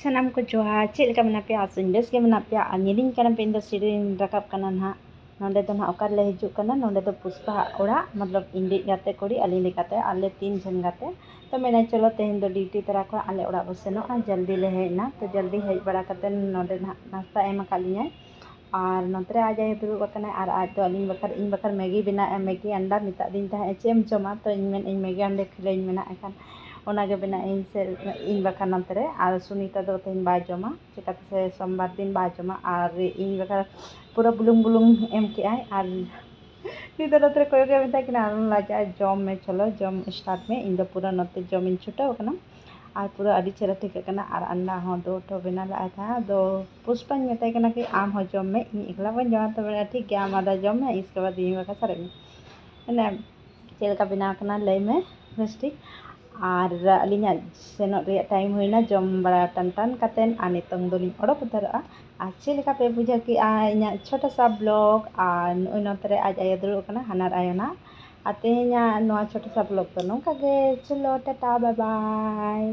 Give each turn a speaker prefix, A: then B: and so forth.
A: Sanam ko joha cik leka mena pe asin bes ke mena pe nyiling kana pe ᱤᱧ ᱫᱚ ᱥᱤᱲᱤᱧ ᱨᱟᱠᱟᱵ ᱠᱟᱱᱟ ᱱᱟᱦᱟᱜ ᱱᱚᱸᱰᱮ ᱫᱚ ᱱᱟᱦᱟᱜ ᱚᱠᱟ ᱨᱮᱞᱮ ᱦᱤᱡᱩᱜ ᱠᱟᱱᱟ ᱱᱚᱸᱰᱮ ᱫᱚ ᱯᱩᱥᱯᱟ ᱚᱲᱟᱜ ᱢᱚᱛᱞᱚᱵ ᱤᱧ ᱜᱟᱛᱮ ᱠᱩᱲᱤ ᱟᱹᱞᱤᱧ ᱞᱮᱠᱟᱛᱮ ᱟᱞᱮ 3 ᱡᱚᱱ ᱜᱟᱛᱮ ᱛᱚ ᱢᱮᱱᱟ ᱪᱚᱞᱚ ᱛᱮᱦᱮᱧ ᱫᱚ ᱰᱤᱭᱩᱴᱤ ᱛᱚᱨᱟ ᱠᱷᱚᱱ ᱟᱞᱮ ᱚᱲᱟᱜ ᱵᱚ ᱥᱮᱱᱚᱜᱼᱟ ᱡᱚᱞᱫᱤ ᱞᱮ ᱦᱮᱡ ᱮᱱᱟ ᱛᱚ ᱡᱚᱞᱫᱤ ᱦᱮᱡ ᱵᱟᱲᱟ ᱠᱟᱛᱮ ᱱᱚᱸᱰे ᱱᱟᱦᱟᱜ ᱱᱟᱥᱛᱟ ᱮᱢ ᱟᱠᱟᱫ ᱞᱤᱧᱟᱹᱭ ᱟᱨ ᱱᱚᱛᱮ ᱨᱮ ᱟᱡ ᱟᱭᱳ ᱫᱩᱲᱩᱵ ᱟᱠᱟᱱᱟᱭ ᱟᱨ ᱟᱡ ᱫᱚ ᱤᱧ ᱵᱟᱠᱷᱨᱟ ᱢᱮᱜᱤ ᱵᱮᱱᱟᱣᱮᱜᱼᱟ ᱢᱮᱜᱤ ᱟᱱᱰᱟ ᱢᱮᱛᱟᱜ ᱫᱤᱧ ᱛᱟᱦᱮᱸ ᱪᱮᱫ ᱮᱢ ᱡᱚᱢᱟ ᱛᱚ ᱤᱧ ᱢᱮᱱᱮᱫᱼᱟᱹᱧ ᱢᱮᱜᱤ ᱟᱱᱰᱟ ᱠᱷᱤᱞᱟᱹᱧ ᱢᱮᱱᱟᱜ ᱮᱱᱠᱷᱟᱱ ᱚᱱᱟᱜᱮ ᱵᱮᱱᱟᱣᱮᱜᱼᱟᱹᱧ ᱥᱮ ᱤᱧ ᱵᱟᱠᱷᱨᱟ ᱱᱚᱛᱮ ᱨᱮ ᱟᱨ ᱥᱩᱱᱤᱛᱟ ᱫᱚ ᱛᱮᱦᱮᱧ ᱵᱟᱭ ᱡᱚᱢᱟ ᱪᱤᱠᱟᱹᱛᱮ ᱥᱮ ᱥᱳᱢᱵᱟᱨ ᱫᱤᱱ ᱵᱟᱭ ᱡᱚᱢᱟ ᱟᱨ ᱤᱧ ᱵᱟᱠᱷᱨᱟ ᱯᱩᱨᱟᱹ ᱵᱩᱞᱩᱝ ᱮᱢ ᱠᱮᱜᱼᱟᱭ ᱟᱨ ᱱᱤᱛ ᱫᱚ ᱱᱚᱛᱮ ᱨᱮ ᱠᱚᱭᱚᱜᱮ ᱢᱮᱛᱟᱭ ᱠᱟᱱᱟ ᱟᱞᱚᱢ ᱞᱟᱡᱟᱜᱼᱟ ᱡᱚᱢ ᱢᱮ ᱪᱚᱞᱚ ᱡᱚᱢ ᱥᱴᱟᱨᱴ ᱢᱮ ᱤᱧ ᱫᱚ ᱯᱩᱨᱟᱹ ᱱᱚᱛᱮ ᱡᱚᱢᱤᱧ ᱪᱷᱩᱴᱟᱹᱣ ᱟᱠᱟᱱᱟ ᱟᱨ ᱯᱩᱨᱟᱹ ᱟᱹᱰᱤ ᱪᱮᱦᱨᱟ ᱴᱷᱤᱠᱟᱹᱜ ᱠᱟᱱᱟ ᱟᱨ ᱟᱱᱰᱟ ᱦᱚᱸ 2 ᱴᱷᱚ ᱵᱮᱱᱟᱣ ᱞᱮᱜᱼᱟᱭ ᱛᱟᱦᱮᱸᱫ ᱟᱫᱚ ᱯᱩᱥᱯᱟᱧ ᱢᱮᱛᱟᱭ ᱠᱟᱱᱟ ᱠᱤ ᱟᱢ ᱦᱚᱸ ᱡᱚᱢ ᱢᱮ ᱤᱧ ᱮᱠᱞᱟ ᱵᱟᱹᱧ ᱡᱚᱢᱟ ᱛᱚ ᱢᱮᱱᱟ ᱴᱷᱤᱠ ᱜᱮᱭᱟ ᱟᱢ ᱟᱫᱷᱟ ᱡᱚᱢ ᱢᱮ ᱤᱥᱠᱮ ᱵᱟᱫ ᱤᱧ ᱵᱟᱠᱷᱨᱟ ᱥᱟᱨᱮᱡ ᱢᱮ ᱢᱟᱱᱮ ᱪᱮᱫ ᱞᱮᱠᱟ ᱵᱮᱱᱟᱣ ᱠᱟᱱᱟ ᱞᱟᱹᱭ ᱢᱮ ᱵᱮᱥ ᱴᱷᱤᱠ ᱟᱨ ᱟᱹᱞᱤᱧᱟᱜ ᱥᱮᱱᱚᱜ ᱨᱮᱭᱟᱜ ᱴᱟᱭᱤᱢ ᱦᱩᱭᱱᱟ ᱡᱚᱢ ᱵᱟᱲᱟ ᱴᱟᱱ ᱠᱟᱛᱮᱫ ᱟᱨ ᱱᱤᱛᱚᱝ ᱫᱚᱞᱤᱧ ᱚᱰᱚᱠ ᱩᱛᱟᱹᱨᱚᱜᱼᱟ ᱟᱨ ᱪᱮᱫ ᱞᱮᱠᱟ ᱯᱮ ᱵᱩᱡᱷᱟᱹᱣ ᱠᱮᱜᱼᱟ ᱤᱧᱟᱹᱜ ᱪᱷᱳᱴᱟ ᱥᱟ ᱵᱞᱚᱜ ᱟᱨ ᱱᱚᱜᱼᱚᱭ ᱱᱚᱛᱮ ᱨᱮ ᱟᱡ ᱟᱭᱳ ᱫᱩᱲᱩᱵ ᱟᱠᱟᱱᱟ ᱦᱟᱱᱟᱨ ᱟᱭᱳ ᱱᱟᱦᱟᱜ ᱟᱨ ᱛᱮᱦᱮᱧᱟᱜ ᱱᱚᱣᱟ ᱪᱷᱳᱴᱟ ᱥᱟ ᱵᱞᱚᱜ ᱫᱚ ᱱᱚᱝᱠᱟ ᱜᱮ ᱪᱚᱞᱚ ᱴᱟᱴᱟ ᱵᱟᱭ ᱵᱟᱭ